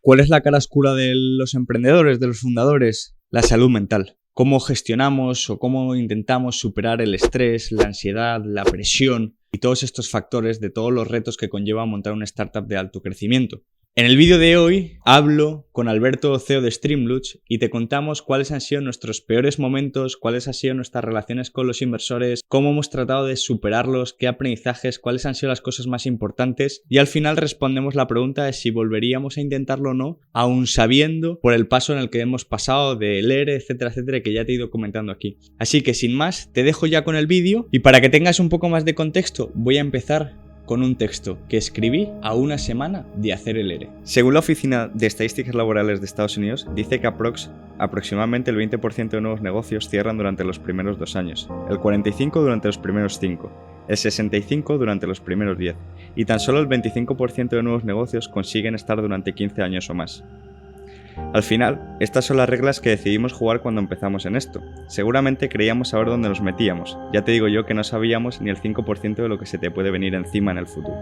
¿Cuál es la cara oscura de los emprendedores, de los fundadores? La salud mental. Cómo gestionamos o cómo intentamos superar el estrés, la ansiedad, la presión y todos estos factores de todos los retos que conlleva montar una startup de alto crecimiento. En el vídeo de hoy hablo con Alberto, CEO de Streamloots, y te contamos cuáles han sido nuestros peores momentos, cuáles han sido nuestras relaciones con los inversores, cómo hemos tratado de superarlos, qué aprendizajes, cuáles han sido las cosas más importantes, y al final respondemos la pregunta de si volveríamos a intentarlo o no, aún sabiendo por el paso en el que hemos pasado del ERE, etcétera, etcétera, que ya te he ido comentando aquí. Así que sin más, te dejo ya con el vídeo, y para que tengas un poco más de contexto, voy a empezar con un texto que escribí a una semana de hacer el ERE. Según la Oficina de Estadísticas Laborales de Estados Unidos, dice que aproximadamente el 20% de nuevos negocios cierran durante los primeros 2 años, el 45% durante los primeros 5, el 65% durante los primeros 10, y tan solo el 25% de nuevos negocios consiguen estar durante 15 años o más. Al final, estas son las reglas que decidimos jugar cuando empezamos en esto. Seguramente creíamos saber dónde nos metíamos, ya te digo yo que no sabíamos ni el 5% de lo que se te puede venir encima en el futuro.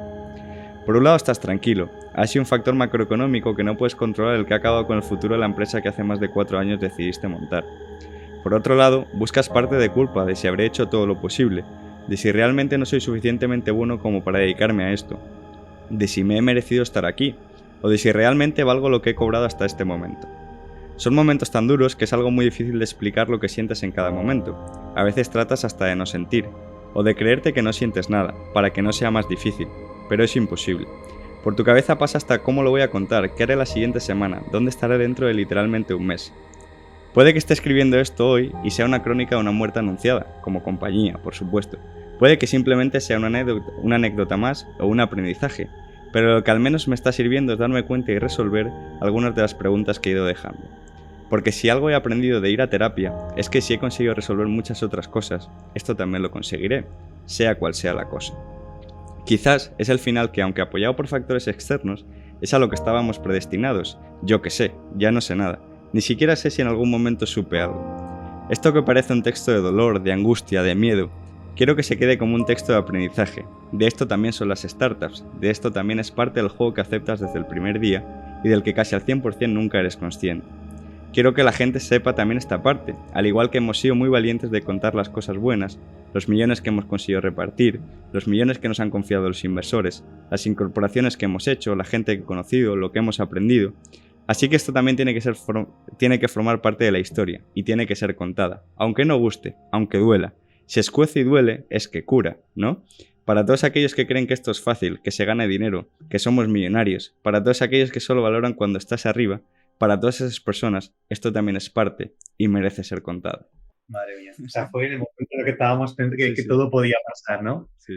Por un lado estás tranquilo, ha sido un factor macroeconómico que no puedes controlar el que ha acabado con el futuro de la empresa que hace más de 4 años decidiste montar. Por otro lado, buscas parte de culpa de si habré hecho todo lo posible, de si realmente no soy suficientemente bueno como para dedicarme a esto, de si me he merecido estar aquí, o de si realmente valgo lo que he cobrado hasta este momento. Son momentos tan duros que es algo muy difícil de explicar lo que sientes en cada momento. A veces tratas hasta de no sentir, o de creerte que no sientes nada, para que no sea más difícil, pero es imposible. Por tu cabeza pasa hasta cómo lo voy a contar, qué haré la siguiente semana, dónde estaré dentro de literalmente un mes. Puede que esté escribiendo esto hoy y sea una crónica de una muerte anunciada, como compañía, por supuesto. Puede que simplemente sea una anécdota más o un aprendizaje, pero lo que al menos me está sirviendo es darme cuenta y resolver algunas de las preguntas que he ido dejando. Porque si algo he aprendido de ir a terapia, es que si he conseguido resolver muchas otras cosas, esto también lo conseguiré, sea cual sea la cosa. Quizás es el final que, aunque apoyado por factores externos, es a lo que estábamos predestinados. Yo qué sé, ya no sé nada. Ni siquiera sé si en algún momento supe algo. Esto que parece un texto de dolor, de angustia, de miedo, quiero que se quede como un texto de aprendizaje. De esto también son las startups, de esto también es parte del juego que aceptas desde el primer día y del que casi al 100% nunca eres consciente. Quiero que la gente sepa también esta parte, al igual que hemos sido muy valientes de contar las cosas buenas, los millones que hemos conseguido repartir, los millones que nos han confiado los inversores, las incorporaciones que hemos hecho, la gente que he conocido, lo que hemos aprendido. Así que esto también tiene que formar parte de la historia y tiene que ser contada, aunque no guste, aunque duela. Si escuece y duele, es que cura, ¿no? Para todos aquellos que creen que esto es fácil, que se gana dinero, que somos millonarios, para todos aquellos que solo valoran cuando estás arriba, para todas esas personas, esto también es parte y merece ser contado. Madre mía. O sea, fue en el momento en el que estábamos pensando que todo podía pasar, ¿no? Sí.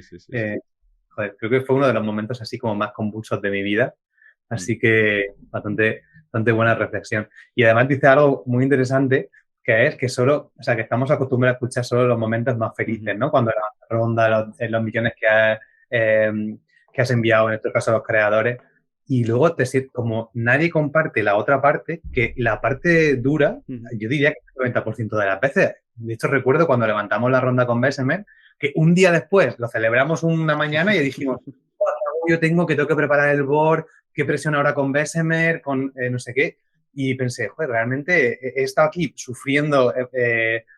Joder, creo que fue uno de los momentos así como más convulsos de mi vida. Así que bastante buena reflexión. Y además dice algo muy interesante, que es que que estamos acostumbrados a escuchar solo los momentos más felices, ¿no? Cuando la ronda, los millones que has enviado, en este caso a los creadores. Y luego como nadie comparte la otra parte, que la parte dura, yo diría que el 90% de las veces. De hecho, recuerdo cuando levantamos la ronda con Bessemer, que un día después lo celebramos una mañana y dijimos, yo tengo que preparar el board, qué presión ahora con Bessemer, con no sé qué. Y pensé, joder, realmente he estado aquí sufriendo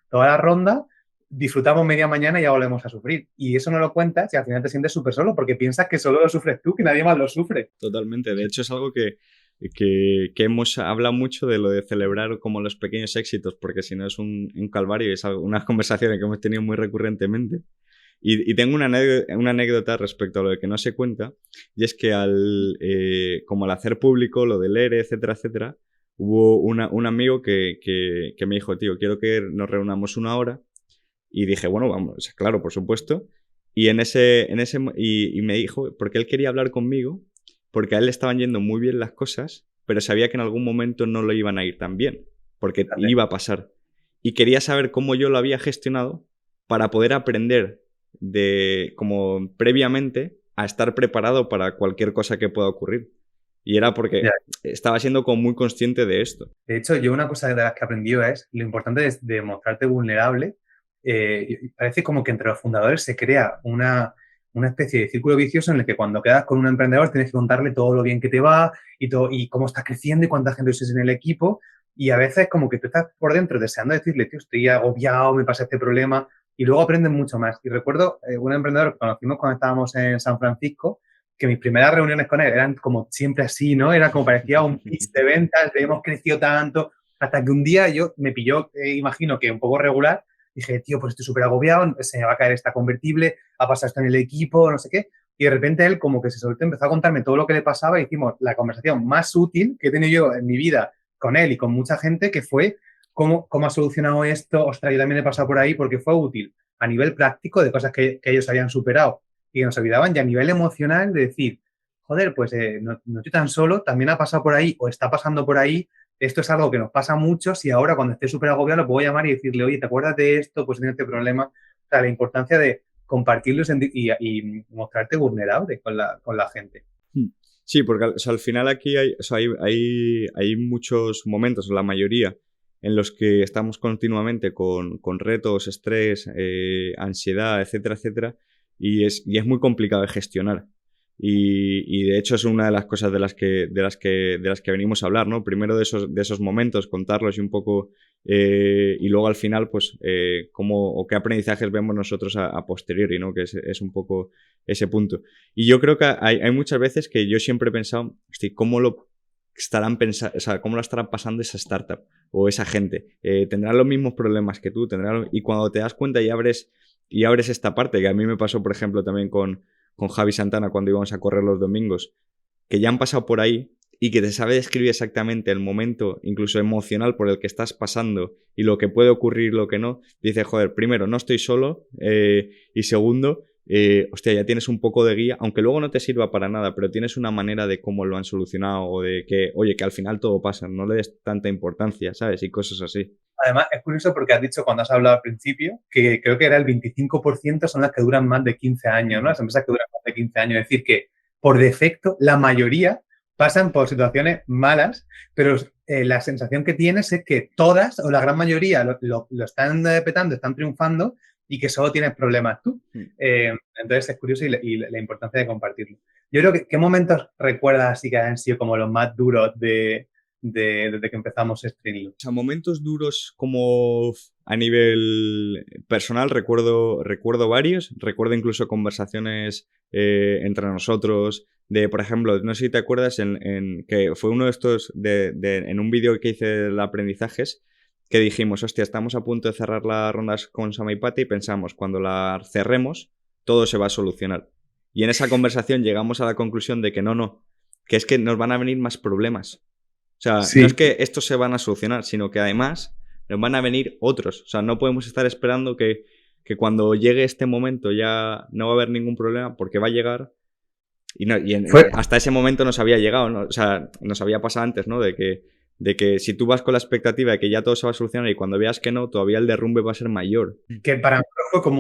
toda la ronda, disfrutamos media mañana y ya volvemos a sufrir. Y eso no lo cuentas y al final te sientes súper solo porque piensas que solo lo sufres tú, que nadie más lo sufre. Totalmente. De hecho, es algo que hemos hablado mucho de lo de celebrar como los pequeños éxitos, porque si no es un calvario y es unas conversaciones que hemos tenido muy recurrentemente. Y tengo una anécdota respecto a lo de que no se cuenta, y es que como al hacer público lo del ERE, etcétera, etcétera, hubo un amigo que me dijo, tío, quiero que nos reunamos 1 hora. Y dije, bueno, vamos, claro, por supuesto. Y y me dijo, porque él quería hablar conmigo, porque a él le estaban yendo muy bien las cosas, pero sabía que en algún momento no lo iban a ir tan bien, porque iba a pasar. Y quería saber cómo yo lo había gestionado para poder aprender como previamente a estar preparado para cualquier cosa que pueda ocurrir. Y era porque estaba siendo como muy consciente de esto. De hecho, yo una cosa de las que he aprendido es lo importante de mostrarte vulnerable. Parece como que entre los fundadores se crea una especie de círculo vicioso en el que cuando quedas con un emprendedor tienes que contarle todo lo bien que te va y cómo estás creciendo y cuánta gente es en el equipo. Y a veces como que tú estás por dentro deseando decirle, tío, estoy agobiado, me pasa este problema, y luego aprendes mucho más. Y recuerdo un emprendedor que conocimos cuando estábamos en San Francisco, que mis primeras reuniones con él eran como siempre así, ¿no? Era como parecía un pitch de ventas, de hemos crecido tanto, hasta que un día yo me pilló, imagino que un poco regular, dije, tío, pues estoy súper agobiado, se me va a caer esta convertible, ha pasado esto en el equipo, no sé qué. Y de repente él como que se soltó, empezó a contarme todo lo que le pasaba y hicimos la conversación más útil que he tenido yo en mi vida con él y con mucha gente, que fue cómo ha solucionado esto, ostras, yo también he pasado por ahí porque fue útil a nivel práctico de cosas que ellos habían superado y que nos olvidaban, y a nivel emocional de decir, joder, pues no estoy tan solo, también ha pasado por ahí o está pasando por ahí, esto es algo que nos pasa a muchos y ahora cuando esté súper agobiado lo puedo llamar y decirle, oye, ¿te acuerdas de esto? Pues tienes este problema. O sea, la importancia de compartirlo y mostrarte vulnerable con la gente. Sí, porque o sea, al final aquí hay muchos momentos, la mayoría, en los que estamos continuamente con retos, estrés, ansiedad, etcétera, etcétera, y es muy complicado de gestionar. Y de hecho es una de las cosas de las que venimos a hablar, ¿no? Primero de esos momentos, contarlos y un poco, y luego al final, pues, cómo o qué aprendizajes vemos nosotros a posteriori, ¿no? Que es un poco ese punto. Y yo creo que hay muchas veces que yo siempre he pensado, hostia, ¿cómo lo estarán pensando, o sea, cómo lo estarán pasando esa startup o esa gente? ¿Tendrán los mismos problemas que tú? Y cuando te das cuenta y abres esta parte, que a mí me pasó, por ejemplo, también con Javi Santana cuando íbamos a correr los domingos, que ya han pasado por ahí y que te sabe describir exactamente el momento, incluso emocional, por el que estás pasando y lo que puede ocurrir, lo que no, dices, joder, primero, no estoy solo, y segundo, hostia, ya tienes un poco de guía, aunque luego no te sirva para nada, pero tienes una manera de cómo lo han solucionado o de que, oye, que al final todo pasa, no le des tanta importancia, ¿sabes? Y cosas así. Además, es curioso porque has dicho cuando has hablado al principio que creo que era el 25% son las que duran más de 15 años, ¿no? Las empresas que duran más de 15 años. Es decir, que por defecto la mayoría pasan por situaciones malas, pero la sensación que tienes es que todas o la gran mayoría lo están petando, están triunfando y que solo tienes problemas tú. Entonces es curioso y la importancia de compartirlo. Yo creo que ¿qué momentos recuerdas así que han sido como los más duros desde que empezamos Streamlabs? O sea, momentos duros como a nivel personal recuerdo varios. Recuerdo incluso conversaciones entre nosotros de, por ejemplo, no sé si te acuerdas en que fue uno de estos en un vídeo que hice de aprendizajes que dijimos, hostia, estamos a punto de cerrar las rondas con Sama y Pati y pensamos, cuando la cerremos, todo se va a solucionar. Y en esa conversación llegamos a la conclusión de que no, que es que nos van a venir más problemas. O sea, Sí. no es que estos se van a solucionar, sino que además nos van a venir otros. O sea, no podemos estar esperando que cuando llegue este momento ya no va a haber ningún problema, porque va a llegar. Hasta ese momento nos había llegado, ¿no? O sea, nos había pasado antes, ¿no? De que si tú vas con la expectativa de que ya todo se va a solucionar y cuando veas que no, todavía el derrumbe va a ser mayor. Que para mí fue como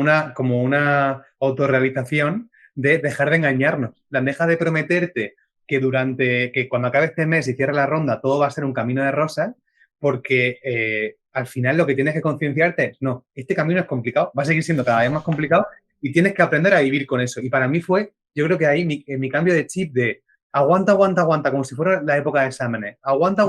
una autorrealización de dejar de engañarnos. La deja de prometerte que cuando acabe este mes y cierre la ronda todo va a ser un camino de rosas, porque al final lo que tienes que concienciarte es, no, este camino es complicado, va a seguir siendo cada vez más complicado y tienes que aprender a vivir con eso. Y para mí fue, yo creo que ahí mi cambio de chip de aguanta, como si fuera la época de exámenes. Aguanta,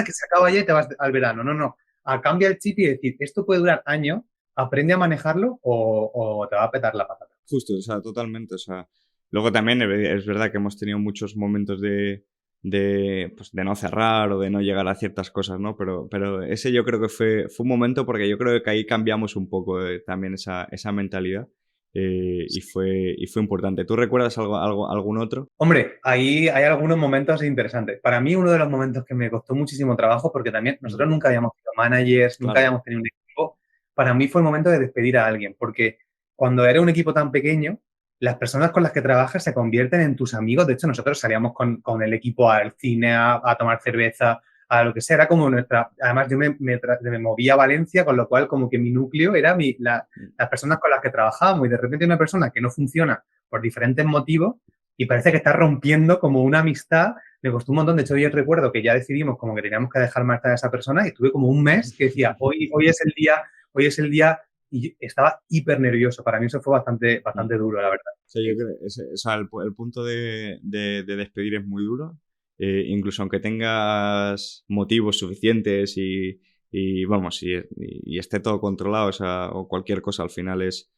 que se acaba ya y te vas al verano. No. Cambia el chip y decir, esto puede durar años, aprende a manejarlo o te va a petar la patata. Justo, o sea, totalmente. O sea, luego también es verdad que hemos tenido muchos momentos pues de no cerrar o de no llegar a ciertas cosas, ¿no? Pero ese yo creo que fue un momento porque yo creo que ahí cambiamos un poco también esa mentalidad. Y fue importante. ¿Tú recuerdas algún otro? Hombre, ahí hay algunos momentos interesantes. Para mí, uno de los momentos que me costó muchísimo trabajo, porque también nosotros nunca habíamos sido managers, nunca habíamos tenido un equipo, para mí fue el momento de despedir a alguien, porque cuando era un equipo tan pequeño, las personas con las que trabajas se convierten en tus amigos. De hecho, nosotros salíamos con el equipo al cine, a tomar cerveza, a lo que sea. Era como nuestra... Además, yo me movía a Valencia, con lo cual como que mi núcleo era las personas con las que trabajábamos. Y de repente hay una persona que no funciona por diferentes motivos y parece que está rompiendo como una amistad. Me costó un montón. De hecho, yo recuerdo que ya decidimos como que teníamos que dejar marchar a esa persona y estuve como un mes que decía, hoy es el día y yo estaba hiper nervioso. Para mí eso fue bastante duro, la verdad. Sí, yo creo, o sea, el punto de despedir es muy duro. Incluso aunque tengas motivos suficientes y vamos, y esté todo controlado, o sea, o cualquier cosa, al final es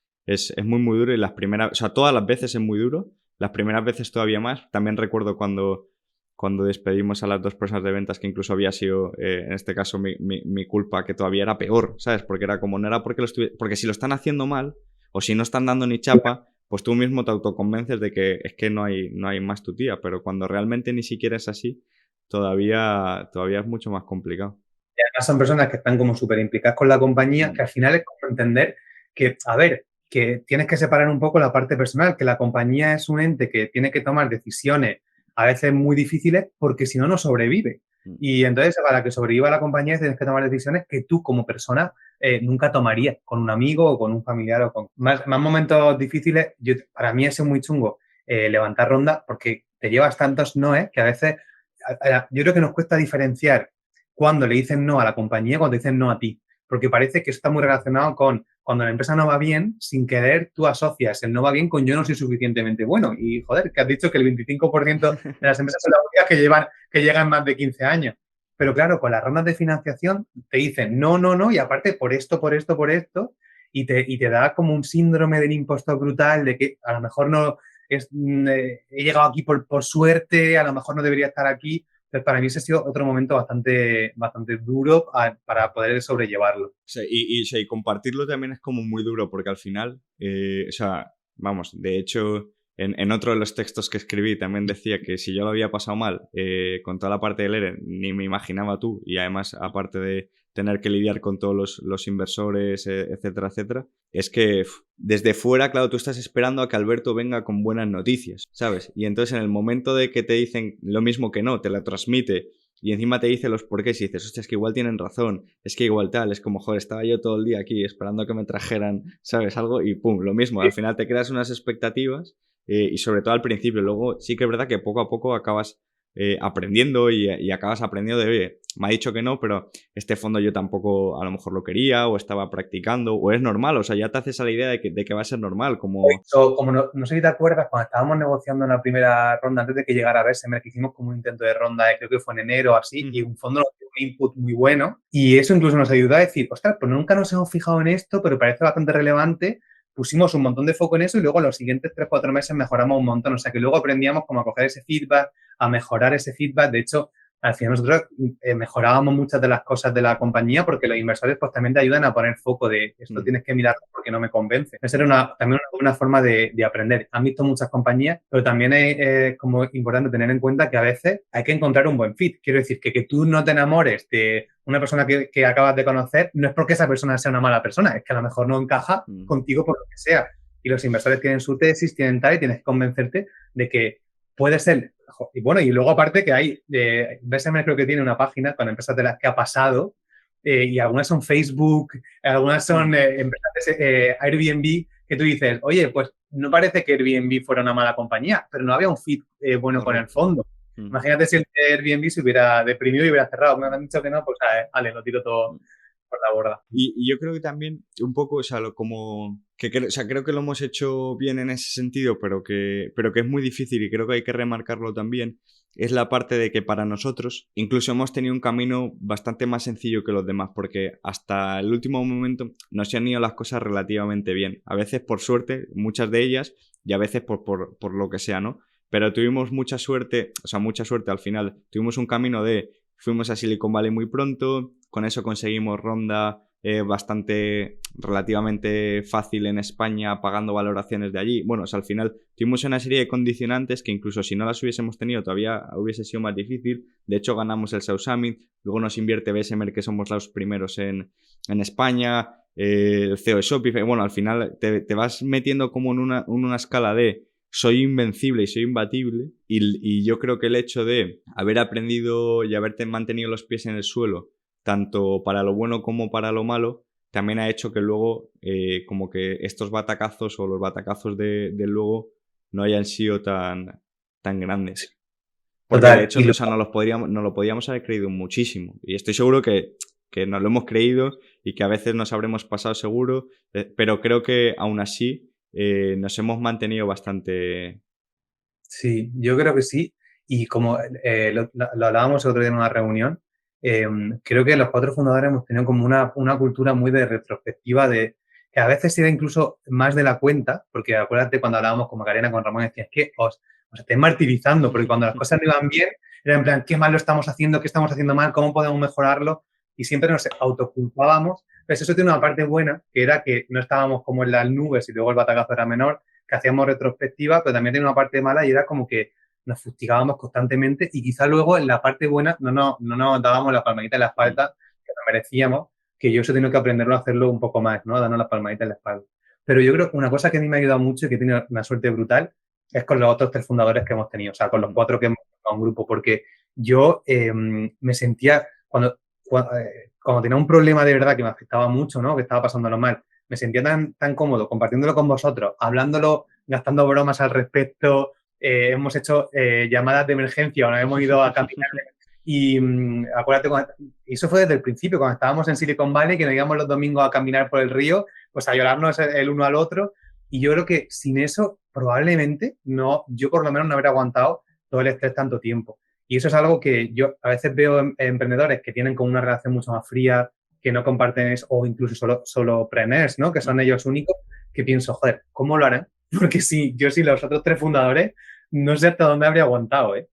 muy, muy duro. Y las primeras, o sea, todas las veces es muy duro, las primeras veces todavía más. También recuerdo cuando despedimos a las 2 personas de ventas, que incluso había sido, en este caso, mi culpa, que todavía era peor, ¿sabes? Porque era como, no era porque porque si lo están haciendo mal, o si no están dando ni chapa, pues tú mismo te autoconvences de que es que no hay más tu tía, pero cuando realmente ni siquiera es así, todavía es mucho más complicado. Y además son personas que están como súper implicadas con la compañía, que al final es como entender que, a ver, que tienes que separar un poco la parte personal, que la compañía es un ente que tiene que tomar decisiones a veces muy difíciles porque si no, no sobrevive. Y entonces, para que sobreviva la compañía, tienes que tomar decisiones que tú como persona nunca tomarías con un amigo o con un familiar o con más momentos difíciles. Para mí eso es muy chungo, levantar ronda porque te llevas tantos noes que a veces yo creo que nos cuesta diferenciar cuando le dicen no a la compañía, cuando dicen no a ti. Porque parece que está muy relacionado con cuando la empresa no va bien, sin querer tú asocias el no va bien con yo no soy suficientemente bueno. Y joder, que has dicho que el 25% de las empresas son las únicas que llegan más de 15 años. Pero claro, con las rondas de financiación te dicen no, no, no, y aparte por esto, por esto, por esto, y te da como un síndrome del impostor brutal de que a lo mejor no he llegado aquí por suerte, a lo mejor no debería estar aquí. Entonces, para mí ese ha sido otro momento bastante duro para poder sobrellevarlo. Sí, sí, y compartirlo también es como muy duro porque al final, o sea, vamos, de hecho, en otro de los textos que escribí también decía que si yo lo había pasado mal con toda la parte del ERE, ni me imaginaba tú, y además, aparte de tener que lidiar con todos los inversores, etcétera, etcétera, es que desde fuera, claro, tú estás esperando a que Alberto venga con buenas noticias, ¿sabes? Y entonces en el momento de que te dicen lo mismo que no, te la transmite y encima te dice los porqués y dices, hostia, es que igual tienen razón, es que igual tal, es como, joder, estaba yo todo el día aquí esperando a que me trajeran, ¿sabes? Algo y pum, lo mismo, al final te creas unas expectativas y sobre todo al principio, luego sí que es verdad que poco a poco acabas aprendiendo y acabas aprendiendo de, oye, me ha dicho que no, pero este fondo yo tampoco a lo mejor lo quería o estaba practicando o es normal, o sea, ya te haces a la idea de que va a ser normal, como... Como no sé si te acuerdas, cuando estábamos negociando en la primera ronda, antes de que llegara a Bessemer, que hicimos como un intento de ronda, creo que fue en enero o así, y un fondo nos dio un input muy bueno, y eso incluso nos ayudó a decir, ostras, pues nunca nos hemos fijado en esto, pero parece bastante relevante, pusimos un montón de foco en eso y luego en los siguientes 3-4 meses mejoramos un montón, o sea que luego aprendíamos como a coger ese feedback, a mejorar ese feedback. De hecho, al final nosotros mejorábamos muchas de las cosas de la compañía porque los inversores pues también te ayudan a poner foco de esto tienes que mirarlo porque no me convence. Esa era también una forma de aprender. Han visto muchas compañías, pero también es como importante tener en cuenta que a veces hay que encontrar un buen fit. Quiero decir, que tú no te enamores de una persona que acabas de conocer, no es porque esa persona sea una mala persona, es que a lo mejor no encaja contigo por lo que sea. Y los inversores tienen su tesis, tienen tal, y tienes que convencerte de que puede ser. Y bueno, y luego aparte que hay, Bessemer creo que tiene una página con empresas de las que ha pasado, y algunas son Facebook, algunas son empresas Airbnb, que tú dices, oye, pues no parece que Airbnb fuera una mala compañía, pero no había un fit bueno con el fondo. Imagínate si el Airbnb se hubiera deprimido y hubiera cerrado. Me han dicho que no, pues vale, lo tiro todo por la borda. Y yo creo que también un poco, o sea, o sea, creo que lo hemos hecho bien en ese sentido, pero que es muy difícil y creo que hay que remarcarlo también, es la parte de que para nosotros incluso hemos tenido un camino bastante más sencillo que los demás, porque hasta el último momento nos han ido las cosas relativamente bien. A veces por suerte, muchas de ellas, y a veces por lo que sea, ¿no? Pero tuvimos mucha suerte, o sea, mucha suerte al final. Tuvimos un camino fuimos a Silicon Valley muy pronto, con eso conseguimos ronda bastante relativamente fácil en España, pagando valoraciones de allí. Bueno, o sea, al final tuvimos una serie de condicionantes que incluso si no las hubiésemos tenido todavía hubiese sido más difícil. De hecho, ganamos el South Summit, luego nos invierte Bessemer, que somos los primeros en España, el CEO de Shopify. Bueno, al final te vas metiendo como en una escala de soy invencible y soy imbatible, y yo creo que el hecho de haber aprendido y haberte mantenido los pies en el suelo, tanto para lo bueno como para lo malo, también ha hecho que luego como que estos batacazos o los batacazos de luego no hayan sido tan grandes. Porque Total, de hecho, o sea, nos lo podíamos haber creído muchísimo. Y estoy seguro que que nos lo hemos creído y que a veces nos habremos pasado seguro, pero creo que aún así nos hemos mantenido bastante... Sí, yo creo que sí. Y como lo hablábamos el otro día en una reunión, creo que los 4 fundadores hemos tenido como una cultura muy de retrospectiva, de que a veces era incluso más de la cuenta, porque acuérdate cuando hablábamos con Macarena, con Ramón, decías que os estáis martirizando, porque cuando las cosas no iban bien, era en plan, qué mal lo estamos haciendo, qué estamos haciendo mal, cómo podemos mejorarlo, y siempre nos autoculpábamos. Pues eso tiene una parte buena, que era que no estábamos como en las nubes y luego el batacazo era menor, que hacíamos retrospectiva, pero también tiene una parte mala y era como que nos fustigábamos constantemente y quizá luego en la parte buena no nos dábamos la palmadita en la espalda que nos merecíamos, que yo eso tengo que aprenderlo a hacerlo un poco más, ¿no? Darnos la palmadita en la espalda. Pero yo creo que una cosa que a mí me ha ayudado mucho y que he tenido una suerte brutal es con los otros 3 fundadores que hemos tenido, o sea, con los 4 que hemos formado un grupo, porque yo me sentía, cuando tenía un problema de verdad que me afectaba mucho, ¿no? Que estaba pasándolo mal, me sentía tan cómodo compartiéndolo con vosotros, hablándolo, gastando bromas al respecto, hemos hecho llamadas de emergencia o nos hemos ido a caminar. Y acuérdate, eso fue desde el principio, cuando estábamos en Silicon Valley, que nos íbamos los domingos a caminar por el río, pues a llorarnos el uno al otro. Y yo creo que sin eso, probablemente, yo por lo menos no habría aguantado todo el estrés tanto tiempo. Y eso es algo que yo a veces veo en emprendedores que tienen como una relación mucho más fría, que no comparten eso, o incluso solo preneurs, ¿no? Que son ellos únicos, que pienso, joder, ¿cómo lo harán? Porque yo sí, los otros 3 fundadores, no sé hasta dónde habría aguantado, ¿eh?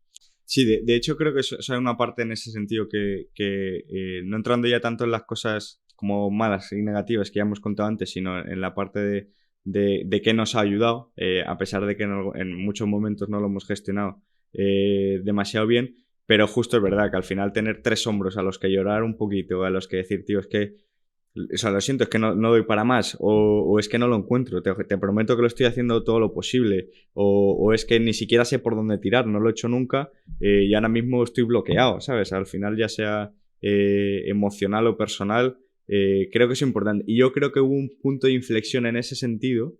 Sí, de hecho creo que eso hay una parte en ese sentido que no entrando ya tanto en las cosas como malas y negativas que ya hemos contado antes, sino en la parte de qué nos ha ayudado, a pesar de que en muchos momentos no lo hemos gestionado demasiado bien, pero justo es verdad que al final tener 3 hombros a los que llorar un poquito, a los que decir, tío, es que, o sea, lo siento, es que no doy para más, o es que no lo encuentro, te prometo que lo estoy haciendo todo lo posible, o es que ni siquiera sé por dónde tirar, no lo he hecho nunca, y ahora mismo estoy bloqueado, ¿sabes? Al final, ya sea emocional o personal, creo que es importante. Y yo creo que hubo un punto de inflexión en ese sentido,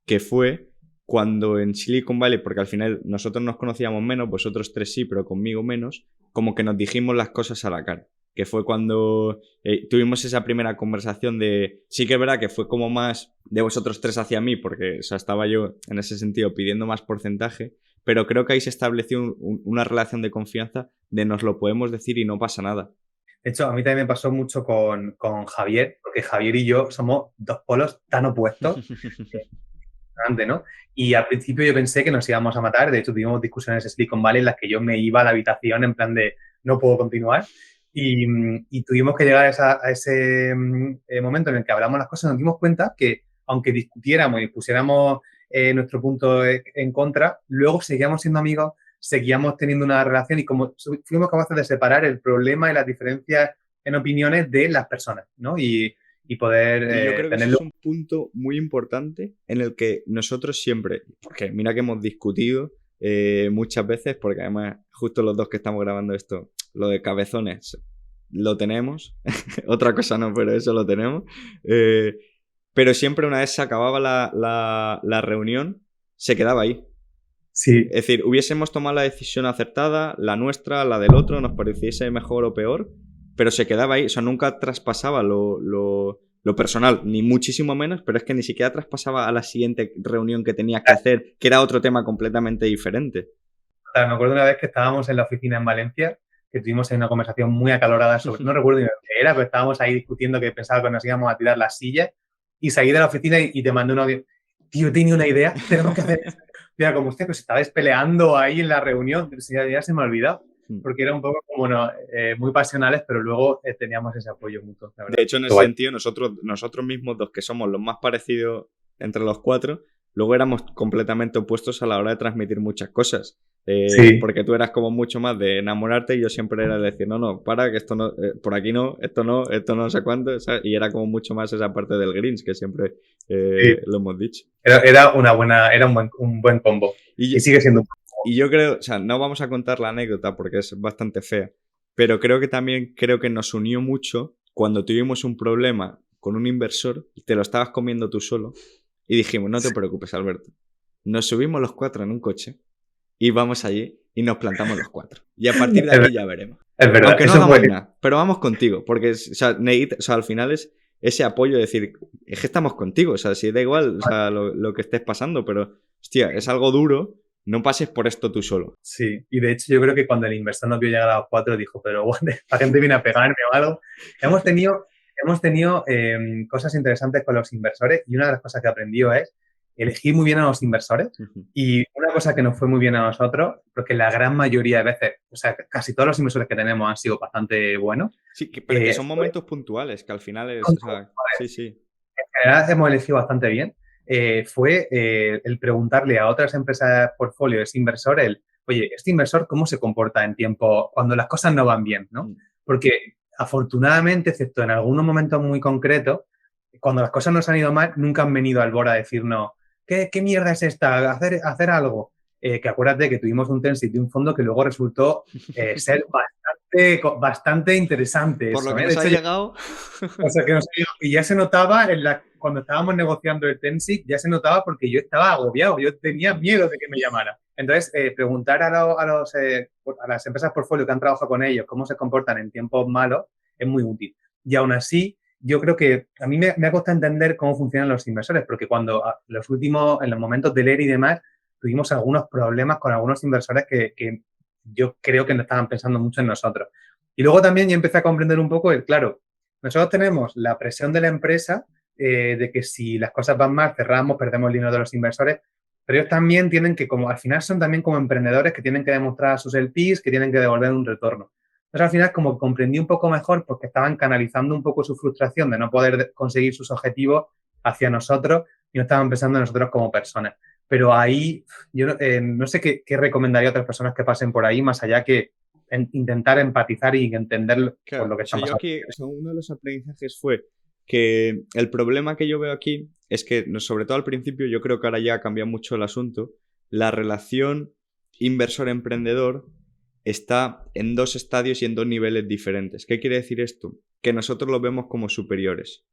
que fue cuando en Silicon Valley, porque al final nosotros nos conocíamos menos, vosotros 3 sí, pero conmigo menos, como que nos dijimos las cosas a la cara. Que fue cuando tuvimos esa primera conversación de... Sí que es verdad que fue como más de vosotros 3 hacia mí, porque o sea, estaba yo en ese sentido pidiendo más porcentaje, pero creo que ahí se estableció una relación de confianza de nos lo podemos decir y no pasa nada. De hecho, a mí también me pasó mucho con Javier, porque Javier y yo somos 2 polos tan opuestos, ¿no? Y al principio yo pensé que nos íbamos a matar, de hecho tuvimos discusiones en Silicon Valley en las que yo me iba a la habitación en plan de no puedo continuar. Y tuvimos que llegar a ese momento en el que hablamos las cosas, nos dimos cuenta que aunque discutiéramos y pusiéramos nuestro punto en contra, luego seguíamos siendo amigos, seguíamos teniendo una relación y como fuimos capaces de separar el problema y las diferencias en opiniones de las personas, ¿no? Y poder y yo creo que tenerlo. eso es un punto muy importante en el que nosotros siempre, porque mira que hemos discutido muchas veces, porque además justo los 2 que estamos grabando esto, lo de cabezones lo tenemos, otra cosa no, pero eso lo tenemos, pero siempre una vez se acababa la reunión, se quedaba ahí. Sí. Es decir, hubiésemos tomado la decisión acertada, la nuestra, la del otro, nos pareciese mejor o peor, pero se quedaba ahí, o sea, nunca traspasaba lo personal, ni muchísimo menos, pero es que ni siquiera traspasaba a la siguiente reunión que tenía que hacer, que era otro tema completamente diferente. Me acuerdo una vez que estábamos en la oficina en Valencia, que tuvimos ahí una conversación muy acalorada sobre, no recuerdo ni lo que era, pero estábamos ahí discutiendo que pensaba que nos íbamos a tirar las sillas y salí de la oficina y te mandé un audio. Tío, tenía una idea, tenemos que hacer esto. Mira, como usted, pues estabais peleando ahí en la reunión, pero ya se me ha olvidado, porque era un poco como muy pasionales, pero luego teníamos ese apoyo mutuo. De hecho, en ese sentido, nosotros mismos 2, que somos los más parecidos entre los 4, luego éramos completamente opuestos a la hora de transmitir muchas cosas. Sí. Porque tú eras como mucho más de enamorarte y yo siempre era de decir, no, para, que esto no, por aquí no, esto no sé cuánto, ¿sabes? Y era como mucho más esa parte del Grinch que siempre sí. Lo hemos dicho. Era un buen combo y sigue siendo un combo. Y yo creo, o sea, no vamos a contar la anécdota porque es bastante fea, pero creo que nos unió mucho cuando tuvimos un problema con un inversor, te lo estabas comiendo tú solo y dijimos, no te preocupes, Alberto, nos subimos los 4 en un coche y vamos allí y nos plantamos los 4. Y a partir de aquí ya veremos. Es verdad. Aunque no Eso hagamos fue... nada, pero vamos contigo, porque o sea, al final es ese apoyo de decir, es que estamos contigo, o sea, si da igual, o sea, lo que estés pasando, pero, hostia, es algo duro, no pases por esto tú solo. Sí, y de hecho yo creo que cuando el inversor nos vio llegar a los 4 dijo, pero bueno, la gente viene a pegarme o algo. Hemos tenido cosas interesantes con los inversores y una de las cosas que aprendió es elegir muy bien a los inversores. Ujú. Y una cosa que nos fue muy bien a nosotros, porque la gran mayoría de veces, o sea, casi todos los inversores que tenemos han sido bastante buenos. Sí, pero que son fue momentos puntuales, que al final es, o sea, sí, sí. en general hemos elegido bastante bien, fue el preguntarle a otras empresas portfolio, ese inversor, oye, este inversor, ¿cómo se comporta en tiempo cuando las cosas no van bien, ¿no? Porque afortunadamente, excepto en algunos momentos muy concretos, cuando las cosas nos han ido mal, nunca han venido al borde a decirnos, ¿qué mierda es esta? Hacer algo. Que acuérdate que tuvimos un Tensit de un fondo que luego resultó ser bastante interesante Por lo eso. que De nos ha hecho, llegado. o sea, que y ya se notaba cuando estábamos negociando el Tensic, ya se notaba porque yo estaba agobiado, yo tenía miedo de que me llamara. Entonces, preguntar a las empresas portfolio que han trabajado con ellos cómo se comportan en tiempos malos es muy útil. Y aún así, yo creo que a mí me ha costado entender cómo funcionan los inversores, porque cuando en los momentos del ERE y demás, tuvimos algunos problemas con algunos inversores que yo creo que no estaban pensando mucho en nosotros. Y luego también yo empecé a comprender un poco claro, nosotros tenemos la presión de la empresa de que si las cosas van mal, cerramos, perdemos el dinero de los inversores, pero ellos también tienen que, como al final son también como emprendedores que tienen que demostrar a sus LPs que tienen que devolver un retorno. Entonces al final como comprendí un poco mejor porque estaban canalizando un poco su frustración de no poder conseguir sus objetivos hacia nosotros y no estaban pensando en nosotros como personas. Pero ahí yo no sé qué recomendaría a otras personas que pasen por ahí, más allá que intentar empatizar y entender por Claro, lo que o sea, están yo pasando. aquí, o sea, uno de los aprendizajes fue que el problema que yo veo aquí es que, sobre todo al principio, yo creo que ahora ya ha cambiado mucho el asunto, la relación inversor-emprendedor está en dos estadios y en dos niveles diferentes. ¿Qué quiere decir esto? Que nosotros lo vemos como superiores,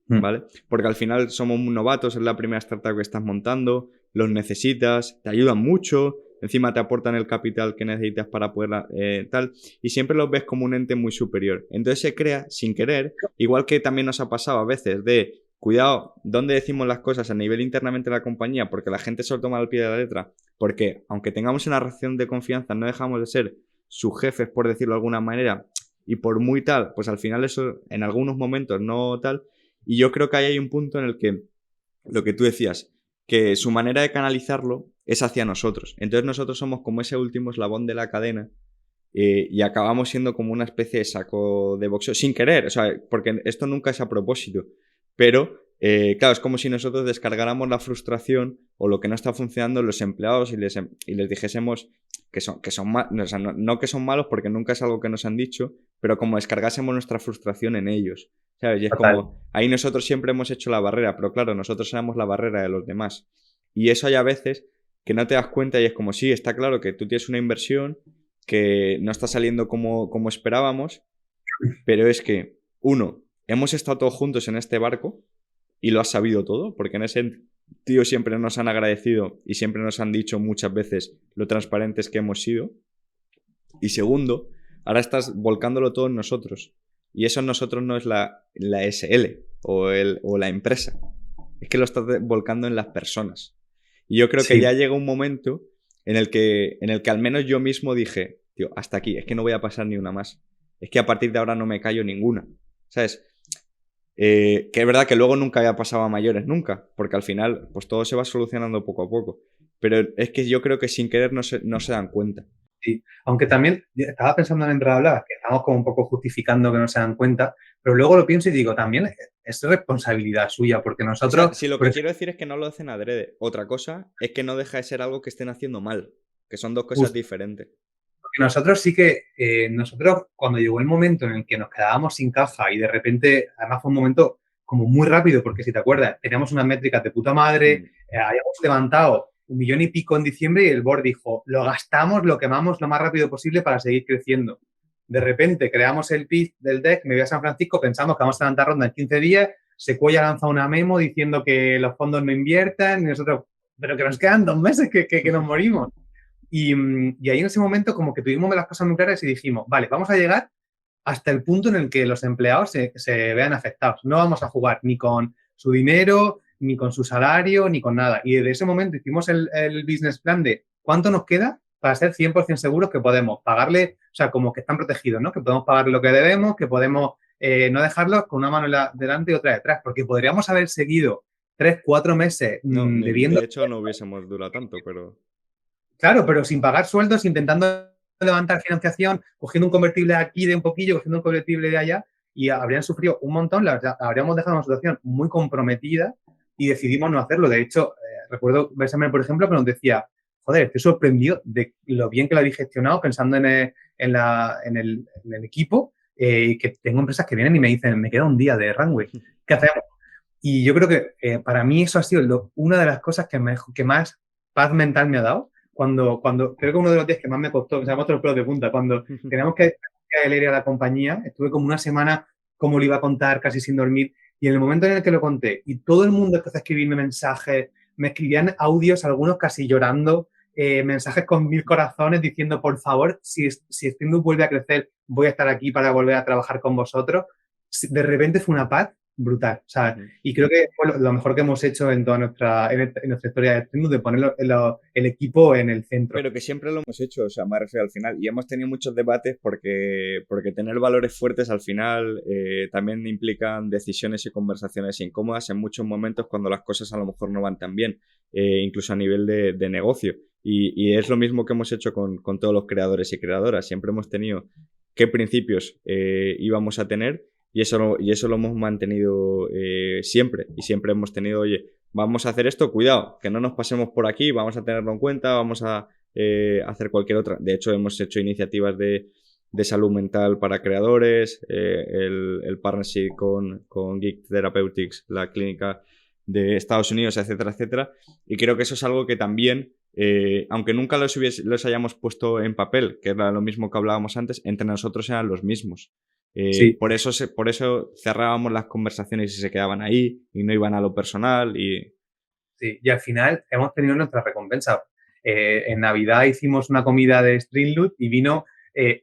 ¿vale? Porque al final somos novatos, es la primera startup que estás montando, los necesitas, te ayudan mucho, encima te aportan el capital que necesitas para poder tal, y siempre los ves como un ente muy superior. Entonces se crea, sin querer, igual que también nos ha pasado a veces de, cuidado, dónde decimos las cosas a nivel internamente de la compañía, porque la gente se lo toma al pie de la letra, porque aunque tengamos una relación de confianza, no dejamos de ser sus jefes, por decirlo de alguna manera, y por muy tal, pues al final eso en algunos momentos no tal, y yo creo que ahí hay un punto en el que, lo que tú decías, que su manera de canalizarlo es hacia nosotros. Entonces nosotros somos como ese último eslabón de la cadena y acabamos siendo como una especie de saco de boxeo, sin querer, o sea, porque esto nunca es a propósito, pero claro, es como si nosotros descargáramos la frustración o lo que no está funcionando en los empleados y les dijésemos que son o sea, no que son malos porque nunca es algo que nos han dicho, pero como descargásemos nuestra frustración en ellos, ¿sabes? Y es Total. como, ahí nosotros siempre hemos hecho la barrera, pero claro, nosotros éramos la barrera de los demás. Y eso hay a veces que no te das cuenta y es como, sí, está claro que tú tienes una inversión que no está saliendo como esperábamos, pero es que, uno, hemos estado todos juntos en este barco y lo has sabido todo, porque en ese tío siempre nos han agradecido y siempre nos han dicho muchas veces lo transparentes que hemos sido. Y segundo, ahora estás volcándolo todo en nosotros. Y eso en nosotros no es la SL o la empresa. Es que lo estás volcando en las personas. Y yo creo que Sí, ya llega un momento en el que al menos yo mismo dije, tío, hasta aquí, es que no voy a pasar ni una más. Es que a partir de ahora no me callo ninguna. ¿Sabes? Que es verdad que luego nunca había pasado a mayores, nunca, porque al final pues todo se va solucionando poco a poco. Pero es que yo creo que sin querer no se dan cuenta. sí. Aunque también estaba pensando mientras hablabas que estamos como un poco justificando que no se dan cuenta, pero luego lo pienso y digo, también es responsabilidad suya, porque O sea, nosotros, si lo por que ejemplo, quiero decir es que no lo hacen adrede. Otra cosa es que no deja de ser algo que estén haciendo mal, que son dos cosas diferentes. nosotros sí que, nosotros cuando llegó el momento en el que nos quedábamos sin caja y de repente, además fue un momento como muy rápido, porque si te acuerdas, teníamos unas métricas de puta madre, habíamos levantado 1,000,000 y pico en diciembre y el board dijo, lo gastamos, lo quemamos lo más rápido posible para seguir creciendo. De repente creamos el pitch del deck, me voy a San Francisco, pensamos que vamos a levantar ronda en 15 días, Sequoia lanza una memo diciendo que los fondos no inviertan y nosotros, pero que nos quedan 2 meses que nos morimos. Y ahí en ese momento como que tuvimos las cosas muy claras y dijimos, vale, vamos a llegar hasta el punto en el que los empleados se vean afectados. No vamos a jugar ni con su dinero, ni con su salario, ni con nada. Y desde ese momento hicimos el business plan de cuánto nos queda para ser 100% seguros que podemos pagarle, o sea, como que están protegidos, ¿no? Que podemos pagar lo que debemos, que podemos no dejarlos con una mano delante y otra detrás, porque podríamos haber seguido 3, 4 meses No, debiendo. de hecho no hubiésemos durado tanto, pero... Claro, pero sin pagar sueldos, intentando levantar financiación, cogiendo un convertible aquí de un poquillo, cogiendo un convertible de allá, y habrían sufrido un montón, habríamos dejado una situación muy comprometida y decidimos no hacerlo. De hecho, recuerdo Besame, por ejemplo, que nos decía, joder, estoy sorprendido de lo bien que lo habéis gestionado pensando en el equipo, y que tengo empresas que vienen y me dicen, me queda un día de runway, ¿qué hacemos? Y yo creo que para mí eso ha sido una de las cosas que más paz mental me ha dado. Cuando creo que uno de los días que más me costó, o sea, otros pelos de punta, cuando teníamos que leer a la compañía, estuve como una semana como lo iba a contar, casi sin dormir, y en el momento en el que lo conté, y todo el mundo empezó a escribirme mensajes, me escribían audios, algunos casi llorando, mensajes con 1000 corazones diciendo, por favor, si Streamlabs vuelve a crecer, voy a estar aquí para volver a trabajar con vosotros. De repente fue una paz brutal. O sea, y creo que fue lo mejor que hemos hecho en toda nuestra historia de Streamlabs, de poner el equipo en el centro. Pero que siempre lo hemos hecho, o sea, me refiero al final. Y hemos tenido muchos debates porque tener valores fuertes al final también implican decisiones y conversaciones incómodas en muchos momentos cuando las cosas a lo mejor no van tan bien, incluso a nivel de negocio. Y es lo mismo que hemos hecho con todos los creadores y creadoras. Siempre hemos tenido qué principios íbamos a tener. Y eso lo hemos mantenido siempre. Y siempre hemos tenido, oye, vamos a hacer esto, cuidado, que no nos pasemos por aquí, vamos a tenerlo en cuenta, vamos a hacer cualquier otra. De hecho, hemos hecho iniciativas de salud mental para creadores, el partnership con Geek Therapeutics, la clínica de Estados Unidos, etcétera, etcétera. Y creo que eso es algo que también, aunque nunca los hayamos puesto en papel, que era lo mismo que hablábamos antes, entre nosotros eran los mismos. Sí. Por eso cerrábamos las conversaciones y se quedaban ahí y no iban a lo personal. Sí, y al final hemos tenido nuestra recompensa. En Navidad hicimos una comida de Streamlabs y vino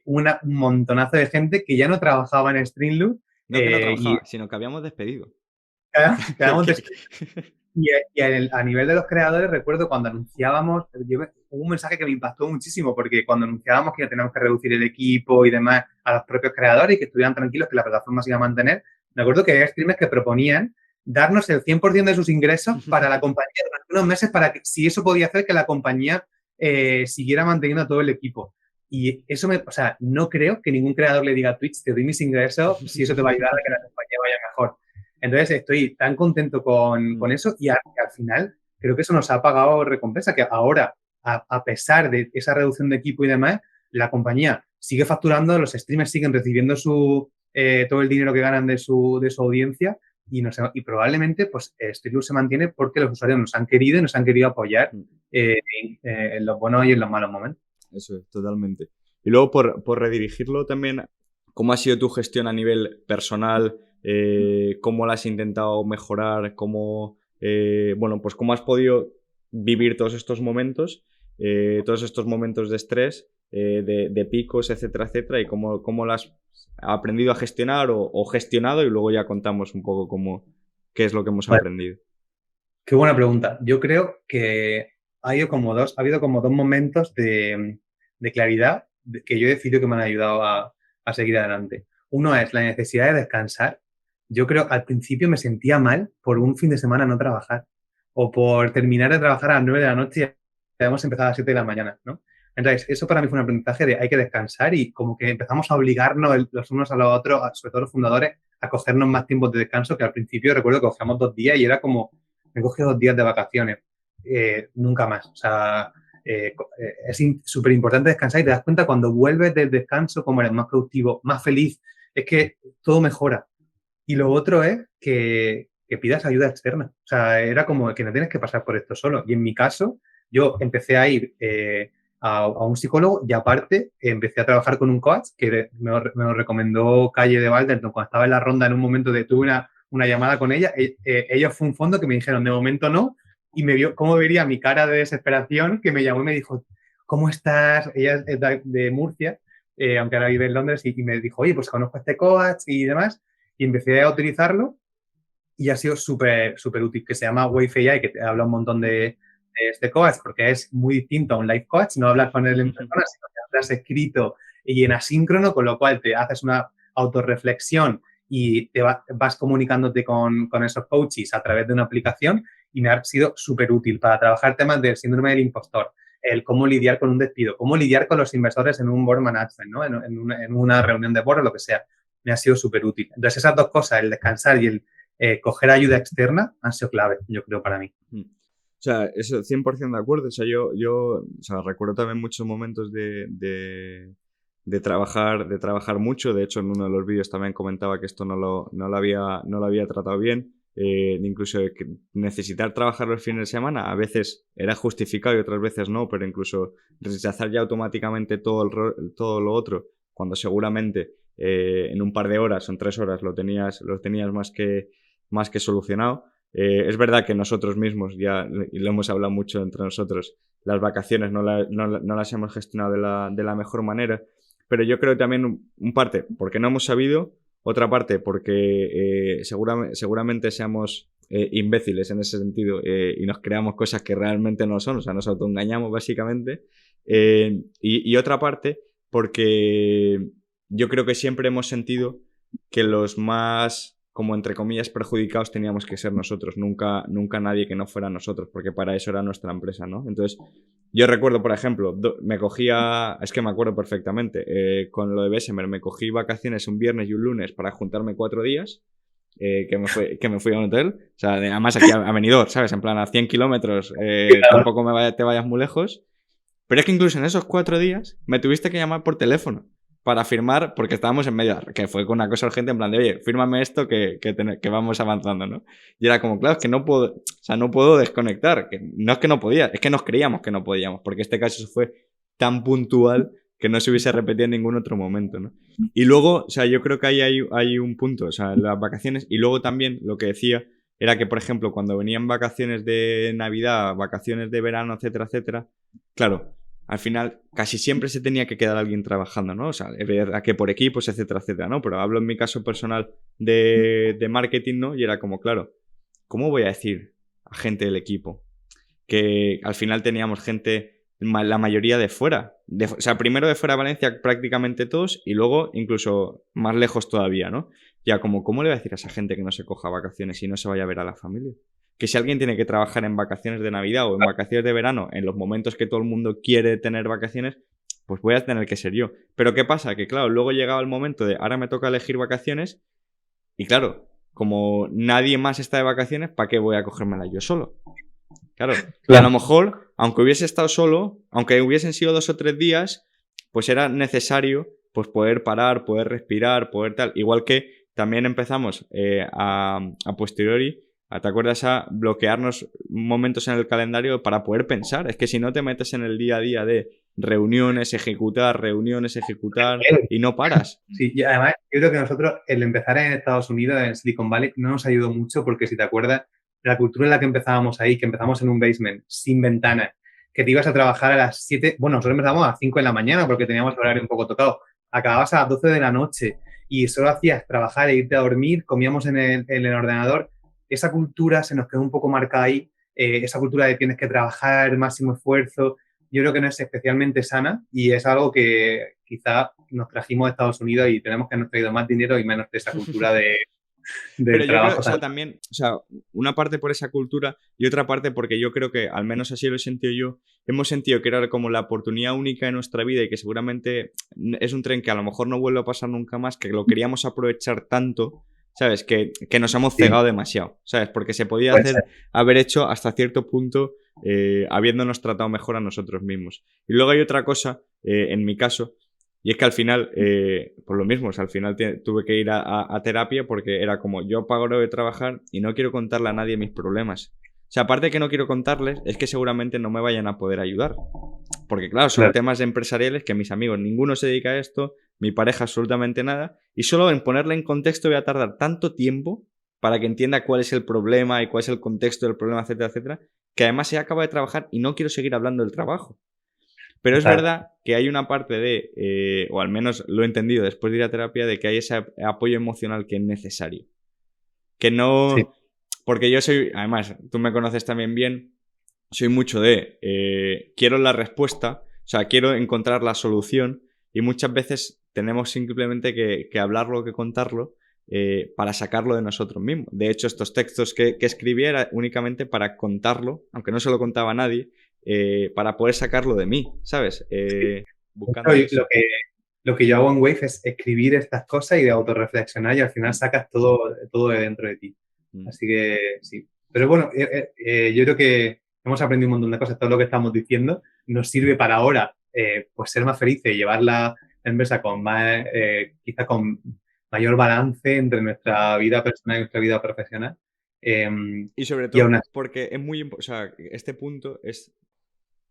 un montonazo de gente que ya no trabajaba en Streamlabs. No que no trabajaba, sino que habíamos despedido. Quedamos Y a nivel de los creadores, recuerdo cuando anunciábamos, hubo un mensaje que me impactó muchísimo, porque cuando anunciábamos que ya teníamos que reducir el equipo y demás a los propios creadores y que estuvieran tranquilos que la plataforma se iba a mantener, me acuerdo que había streamers que proponían darnos el 100% de sus ingresos para la compañía durante unos meses, para que si eso podía hacer que la compañía siguiera manteniendo a todo el equipo. Y eso o sea, no creo que ningún creador le diga a Twitch, te doy mis ingresos si eso te va a ayudar a que la compañía vaya mejor. Entonces estoy tan contento con eso y al final creo que eso nos ha pagado recompensa, que ahora, a pesar de esa reducción de equipo y demás, la compañía sigue facturando, los streamers siguen recibiendo todo el dinero que ganan de su audiencia y probablemente pues Streamlabs se mantiene porque los usuarios nos han querido y nos han querido apoyar en los buenos y en los malos momentos. Eso es, totalmente. Y luego por redirigirlo también, ¿cómo ha sido tu gestión a nivel personal? ¿Cómo la has intentado mejorar? ¿Cómo has podido vivir todos estos momentos de estrés, de picos, etcétera, etcétera? Y cómo lo has aprendido a gestionar o gestionado, y luego ya contamos un poco qué es lo que hemos aprendido. Qué buena pregunta. Yo creo que ha habido como dos momentos de claridad que yo he decidido que me han ayudado a seguir adelante. Uno es la necesidad de descansar. Yo creo al principio me sentía mal por un fin de semana no trabajar o por terminar de trabajar a las 9 de la noche y habíamos empezado a las 7 de la mañana, ¿no? Entonces, eso para mí fue un aprendizaje de hay que descansar y como que empezamos a obligarnos los unos a los otros, sobre todo los fundadores, a cogernos más tiempos de descanso, que al principio recuerdo que cogíamos 2 días y era como, me cogí 2 días de vacaciones, nunca más. O sea, es súper importante descansar y te das cuenta cuando vuelves del descanso como eres más productivo, más feliz, es que todo mejora. Y lo otro es que pidas ayuda externa. O sea, era como que no tienes que pasar por esto solo. Y en mi caso, yo empecé a ir a un psicólogo y aparte empecé a trabajar con un coach que me lo recomendó Calle de Valderton cuando estaba en la ronda en un momento tuve una llamada con ella. Ellos fue un fondo que me dijeron, de momento no, y me vio cómo vería mi cara de desesperación, que me llamó y me dijo, ¿cómo estás? Ella es de Murcia, aunque ahora vive en Londres, y me dijo, oye, pues conozco este coach y demás, y empecé a utilizarlo y ha sido súper, súper útil, que se llama Wave AI, que te habla un montón de este coach, porque es muy distinto a un live coach, no hablas con él en persona, sino que hablas escrito y en asíncrono, con lo cual te haces una autorreflexión y vas comunicándote con esos coaches a través de una aplicación y me ha sido súper útil para trabajar temas del síndrome del impostor, el cómo lidiar con un despido, cómo lidiar con los inversores en un board management, ¿no? En una reunión de board o lo que sea. Me ha sido súper útil. Entonces, esas dos cosas, el descansar y el coger ayuda externa, han sido clave, yo creo, para mí. O sea, eso 100% de acuerdo. O sea, yo o sea, recuerdo también muchos momentos de trabajar mucho. De hecho, en uno de los vídeos también comentaba que esto no lo había tratado bien. Incluso que necesitar trabajar los fines de semana a veces era justificado y otras veces no, pero incluso rechazar ya automáticamente todo lo otro, cuando seguramente en un par de horas o en 3 horas lo tenías más que solucionado. Es verdad que nosotros mismos, ya y lo hemos hablado mucho entre nosotros, las vacaciones no las hemos gestionado de la mejor manera, pero yo creo también un parte porque no hemos sabido, otra parte porque seguramente seamos imbéciles en ese sentido y nos creamos cosas que realmente no son, o sea, nos autoengañamos básicamente, y otra parte porque yo creo que siempre hemos sentido que los más, como entre comillas, perjudicados teníamos que ser nosotros, nunca nadie que no fuera nosotros, porque para eso era nuestra empresa, ¿no? Entonces, yo recuerdo, por ejemplo, es que me acuerdo perfectamente, con lo de Bessemer, me cogí vacaciones un viernes y un lunes para juntarme 4 días, que me fui a un hotel, o sea, además aquí a Benidorm, ¿sabes? En plan, a 100 kilómetros, tampoco te vayas muy lejos, pero es que incluso en esos 4 días me tuviste que llamar por teléfono para firmar, porque estábamos en medio, que fue con una cosa urgente en plan de, oye, fírmame esto que vamos avanzando, ¿no? Y era como, claro, es que no puedo desconectar, que no es que no podía, es que nos creíamos que no podíamos, porque este caso fue tan puntual que no se hubiese repetido en ningún otro momento, ¿no? Y luego, o sea, yo creo que ahí hay un punto, o sea, las vacaciones, y luego también lo que decía era que, por ejemplo, cuando venían vacaciones de Navidad, vacaciones de verano, etcétera, etcétera, claro, al final casi siempre se tenía que quedar alguien trabajando, ¿no? O sea, es verdad que por equipos, etcétera, etcétera, ¿no? Pero hablo en mi caso personal de marketing, ¿no? Y era como, claro, ¿cómo voy a decir a gente del equipo que al final teníamos gente, la mayoría de fuera? O sea, primero de fuera de Valencia prácticamente todos y luego incluso más lejos todavía, ¿no? Ya como, ¿cómo le voy a decir a esa gente que no se coja vacaciones y no se vaya a ver a la familia? Que si alguien tiene que trabajar en vacaciones de Navidad o en vacaciones de verano, en los momentos que todo el mundo quiere tener vacaciones, pues voy a tener que ser yo. Pero ¿qué pasa? Que claro, luego llegaba el momento de ahora me toca elegir vacaciones y claro, como nadie más está de vacaciones, ¿para qué voy a cogérmela yo solo? Claro, y a lo mejor, aunque hubiese estado solo, aunque hubiesen sido 2 o 3 días, pues era necesario pues poder parar, poder respirar, poder tal. Igual que también empezamos a posteriori, ¿te acuerdas? A bloquearnos momentos en el calendario para poder pensar. Es que si no te metes en el día a día de reuniones, ejecutar y no paras. Sí, y además yo creo que nosotros el empezar en Estados Unidos, en Silicon Valley, no nos ayudó mucho porque si te acuerdas, la cultura en la que empezábamos ahí, que empezamos en un basement, sin ventanas, que te ibas a trabajar a las 7, bueno, nosotros empezamos a las 5 de la mañana porque teníamos el horario un poco tocado, acababas a las 12 de la noche y solo hacías trabajar e irte a dormir, comíamos en el ordenador. Esa cultura se nos quedó un poco marcada ahí, esa cultura de tienes que trabajar, máximo esfuerzo, yo creo que no es especialmente sana y es algo que quizá nos trajimos a Estados Unidos y tenemos que haber traído más dinero y menos de esa cultura del Pero yo trabajo. creo, o sea, también, o sea, una parte por esa cultura y otra parte porque yo creo que, al menos así lo he sentido yo, hemos sentido que era como la oportunidad única de nuestra vida y que seguramente es un tren que a lo mejor no vuelve a pasar nunca más, que lo queríamos aprovechar tanto, ¿sabes? Que nos hemos cegado demasiado, ¿sabes? Porque se podía haber hecho hasta cierto punto habiéndonos tratado mejor a nosotros mismos. Y luego hay otra cosa, en mi caso, y es que al final, por lo mismo, o sea, al final tuve que ir a terapia porque era como, yo pago de trabajar y no quiero contarle a nadie mis problemas. O sea, aparte de que no quiero contarles, es que seguramente no me vayan a poder ayudar. Porque claro, son temas empresariales que mis amigos, ninguno se dedica a esto, mi pareja absolutamente nada, y solo en ponerle en contexto voy a tardar tanto tiempo para que entienda cuál es el problema y cuál es el contexto del problema, etcétera, etcétera, que además se acaba de trabajar y no quiero seguir hablando del trabajo. Pero es Total. verdad que hay una parte de, o al menos lo he entendido después de ir a terapia, de que hay ese apoyo emocional que es necesario. Que Sí, no... Porque yo soy, además, tú me conoces también bien, soy mucho de, quiero la respuesta, o sea, quiero encontrar la solución y muchas veces tenemos simplemente que hablarlo, que contarlo para sacarlo de nosotros mismos. De hecho, estos textos que escribí era únicamente para contarlo, aunque no se lo contaba a nadie, para poder sacarlo de mí, ¿sabes? sí. Buscando eso. Lo que yo hago en Wave es escribir estas cosas y de autorreflexionar y al final Mm, sacas todo de dentro de ti. mm. Así que sí. Pero bueno, yo creo que hemos aprendido un montón de cosas. Todo lo que estamos diciendo nos sirve para ahora pues ser más felices y llevar la empresa con más, quizá con mayor balance entre nuestra vida personal y nuestra vida profesional. Eh, Y sobre y aún todo así, porque es muy o sea, este punto es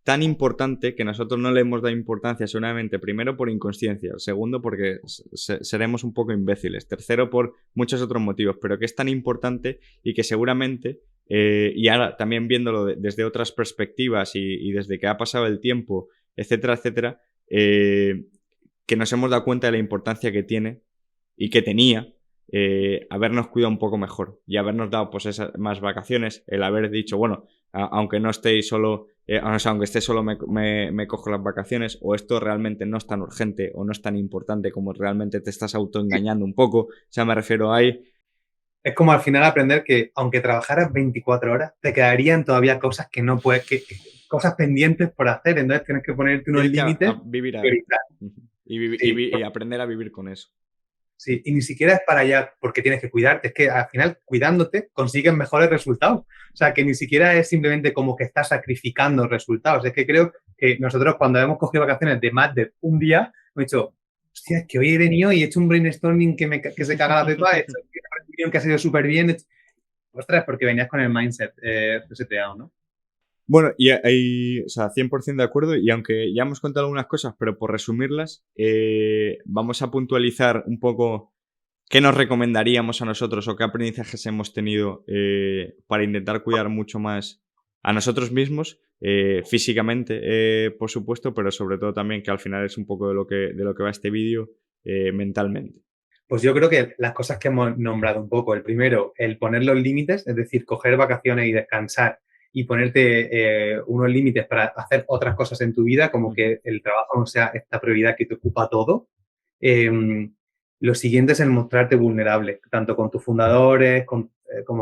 tan importante que nosotros no le hemos dado importancia seguramente, primero por inconsciencia, segundo porque seremos un poco imbéciles, tercero por muchos otros motivos, pero que es tan importante y que seguramente, y ahora también viéndolo desde otras perspectivas y desde que ha pasado el tiempo, etcétera, etcétera, que nos hemos dado cuenta de la importancia que tiene y que tenía habernos cuidado un poco mejor y habernos dado pues esas más vacaciones, el haber dicho, bueno, aunque no estéis solo, o sea, aunque esté solo me cojo las vacaciones, o esto realmente no es tan urgente o no es tan importante como realmente te estás autoengañando un poco, o sea, me refiero a ahí, es como al final aprender que aunque trabajaras 24 horas, te quedarían todavía cosas que no puedes, cosas pendientes por hacer. Entonces tienes que ponerte unos tienes que límites vivir y priorizar. Sí, y aprender a vivir con eso. sí, y ni siquiera es para allá porque tienes que cuidarte, es que al final cuidándote consigues mejores resultados. O sea, que ni siquiera es simplemente como que estás sacrificando resultados. Es que creo que nosotros cuando hemos cogido vacaciones de más de un día, hemos dicho, hostia, es que hoy he venido y he hecho un brainstorming que se caga la pepa, he hecho una reunión que ha sido súper bien. Ostras, porque venías con el mindset reseteado, ¿no? Bueno, y hay, o sea, 100% de acuerdo, y aunque ya hemos contado algunas cosas, pero por resumirlas, vamos a puntualizar un poco qué nos recomendaríamos a nosotros o qué aprendizajes hemos tenido para intentar cuidar mucho más a nosotros mismos, físicamente, por supuesto, pero sobre todo también, que al final es un poco de lo que va este vídeo, mentalmente. Pues yo creo que las cosas que hemos nombrado un poco, el primero, el poner los límites, es decir, coger vacaciones y descansar y ponerte unos límites para hacer otras cosas en tu vida, como Ujú, que el trabajo no sea esta prioridad que te ocupa todo. Eh, lo siguiente es el mostrarte vulnerable, tanto con tus fundadores como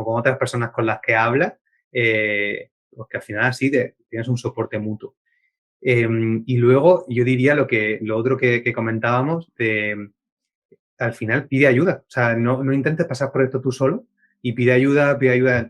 con otras personas con las que hablas, porque al final así tienes un soporte mutuo. Y luego yo diría lo otro que comentábamos de al final pide ayuda. O sea, no intentes pasar por esto tú solo y pide ayuda,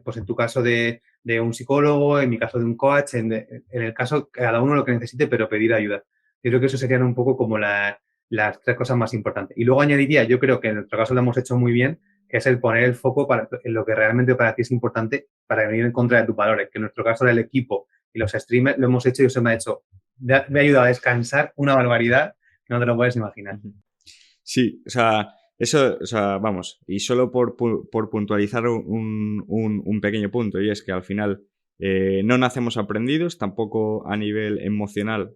pues en tu caso de un psicólogo, en mi caso de un coach, en el caso cada uno lo que necesite, pero pedir ayuda. Yo creo que eso serían un poco como las tres cosas más importantes. Y luego añadiría, yo creo que en nuestro caso lo hemos hecho muy bien, que es el poner el foco en lo que realmente para ti es importante para venir en contra de tus valores, que en nuestro caso era el equipo y los streamers, lo hemos hecho y eso me ha ayudado a descansar una barbaridad que no te lo puedes imaginar. ujú. Sí, o sea, eso, o sea, vamos, y solo por puntualizar un pequeño punto, y es que al final no nacemos aprendidos, tampoco a nivel emocional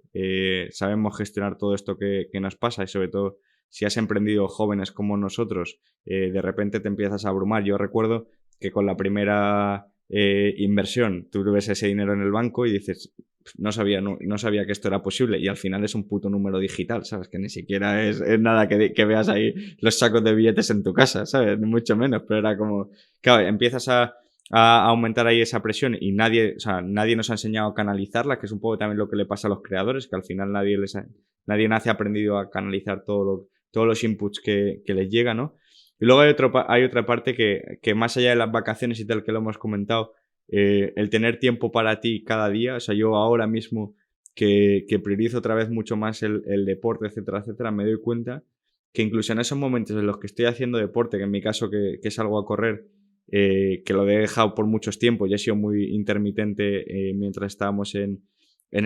sabemos gestionar todo esto que nos pasa y sobre todo si has emprendido jóvenes como nosotros, de repente te empiezas a abrumar. Yo recuerdo que con la primera inversión tú ves ese dinero en el banco y dices, no sabía que esto era posible y al final es un puto número digital, ¿sabes? Que ni siquiera es nada que veas ahí los sacos de billetes en tu casa, ¿sabes? Ni mucho menos, pero era como, claro, empiezas a aumentar ahí esa presión y nadie, o sea, nadie nos ha enseñado a canalizarla, que es un poco también lo que le pasa a los creadores, que al final nadie nace aprendido a canalizar todos los inputs que les llegan, ¿no? Y luego hay otra parte que más allá de las vacaciones y tal que lo hemos comentado, el tener tiempo para ti cada día, o sea, yo ahora mismo que priorizo otra vez mucho más el deporte, etcétera, etcétera, me doy cuenta que incluso en esos momentos en los que estoy haciendo deporte, que en mi caso que salgo a correr, que lo he dejado por muchos tiempos, ya he sido muy intermitente mientras estábamos en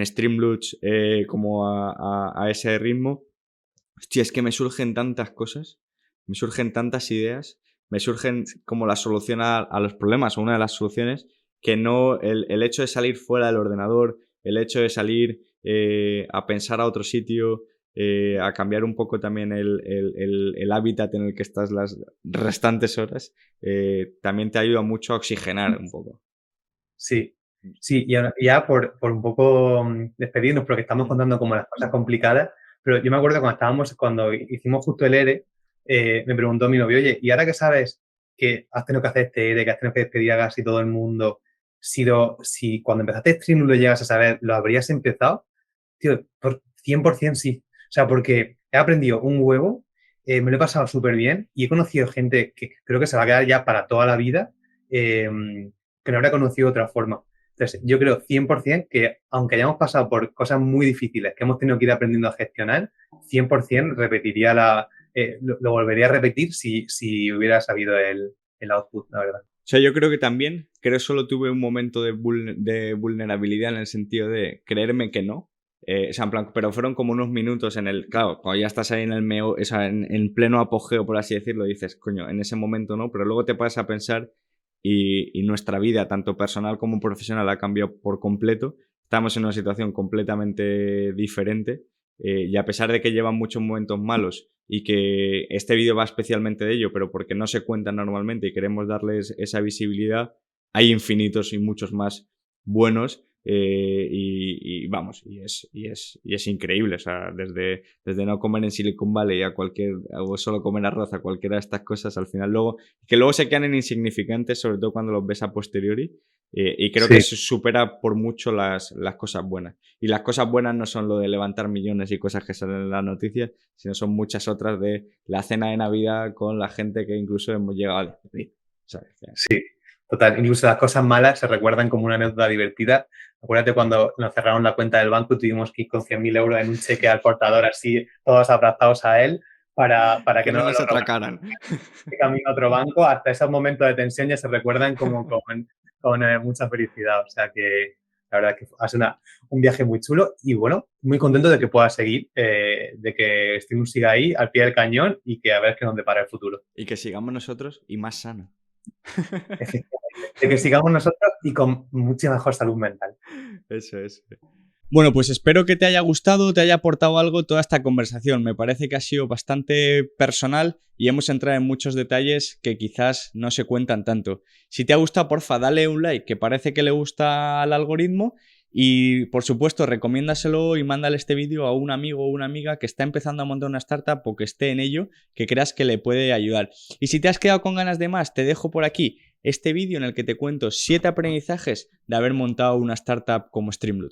Streamloots como a ese ritmo, hostia, es que me surgen tantas cosas, me surgen tantas ideas, me surgen como la solución a los problemas, o una de las soluciones, que no, el hecho de salir fuera del ordenador, el hecho de salir a pensar a otro sitio, a cambiar un poco también el hábitat en el que estás las restantes horas, también te ayuda mucho a oxigenar un poco. Sí, sí, y ahora ya por un poco despedirnos, porque estamos contando como las cosas complicadas, pero yo me acuerdo cuando hicimos justo el ERE, me preguntó mi novio, oye, ¿y ahora que sabes que has tenido que hacer este ERE, que has tenido que despedir a casi todo el mundo, si cuando empezaste Streamlabs lo llegas a saber, ¿lo habrías empezado? Tío, por 100% sí. O sea, porque he aprendido un huevo, me lo he pasado súper bien y he conocido gente que creo que se va a quedar ya para toda la vida, que no habrá conocido de otra forma. Entonces, yo creo 100% que aunque hayamos pasado por cosas muy difíciles que hemos tenido que ir aprendiendo a gestionar, 100% repetiría lo volvería a repetir si hubiera sabido el output, la verdad. O sea, yo creo que también, solo tuve un momento de vulnerabilidad en el sentido de creerme que no. O sea, en plan, pero fueron como unos minutos claro, cuando ya estás ahí o sea, en pleno apogeo, por así decirlo, dices, coño, en ese momento no, pero luego te pasas a pensar y nuestra vida, tanto personal como profesional, ha cambiado por completo. Estamos en una situación completamente diferente y a pesar de que llevan muchos momentos malos y que este vídeo va especialmente de ello, pero porque no se cuentan normalmente y queremos darles esa visibilidad, hay infinitos y muchos más buenos y vamos, y es increíble, o sea, desde no comer en Silicon Valley o solo comer arroz, a cualquiera de estas cosas, al final que luego se quedan en insignificantes, sobre todo cuando los ves a posteriori, y creo que se supera por mucho las cosas buenas. Y las cosas buenas no son lo de levantar millones y cosas que salen en las noticias, sino son muchas otras de la cena de Navidad con la gente que incluso hemos llegado a despedir, ¿sabes? Sí, total. Incluso las cosas malas se recuerdan como una anécdota divertida. Acuérdate cuando nos cerraron la cuenta del banco y tuvimos que ir con 100.000 euros en un cheque al portador, así, todos abrazados a él, para que no nos atracaran. De camino a otro banco. Hasta esos momentos de tensión ya se recuerdan como con mucha felicidad. O sea que la verdad que ha sido un viaje muy chulo y bueno, muy contento de que pueda seguir, de que Streamlabs siga ahí al pie del cañón y que a ver qué nos depara el futuro. Y que sigamos nosotros y más sano. Efectivamente. De que sigamos nosotros y con mucha mejor salud mental. Eso es. Bueno, pues espero que te haya gustado, te haya aportado algo toda esta conversación. Me parece que ha sido bastante personal y hemos entrado en muchos detalles que quizás no se cuentan tanto. Si te ha gustado, porfa, dale un like, que parece que le gusta al algoritmo. Y, por supuesto, recomiéndaselo y mándale este vídeo a un amigo o una amiga que está empezando a montar una startup o que esté en ello, que creas que le puede ayudar. Y si te has quedado con ganas de más, te dejo por aquí este vídeo en el que te cuento 7 aprendizajes de haber montado una startup como Streamlabs.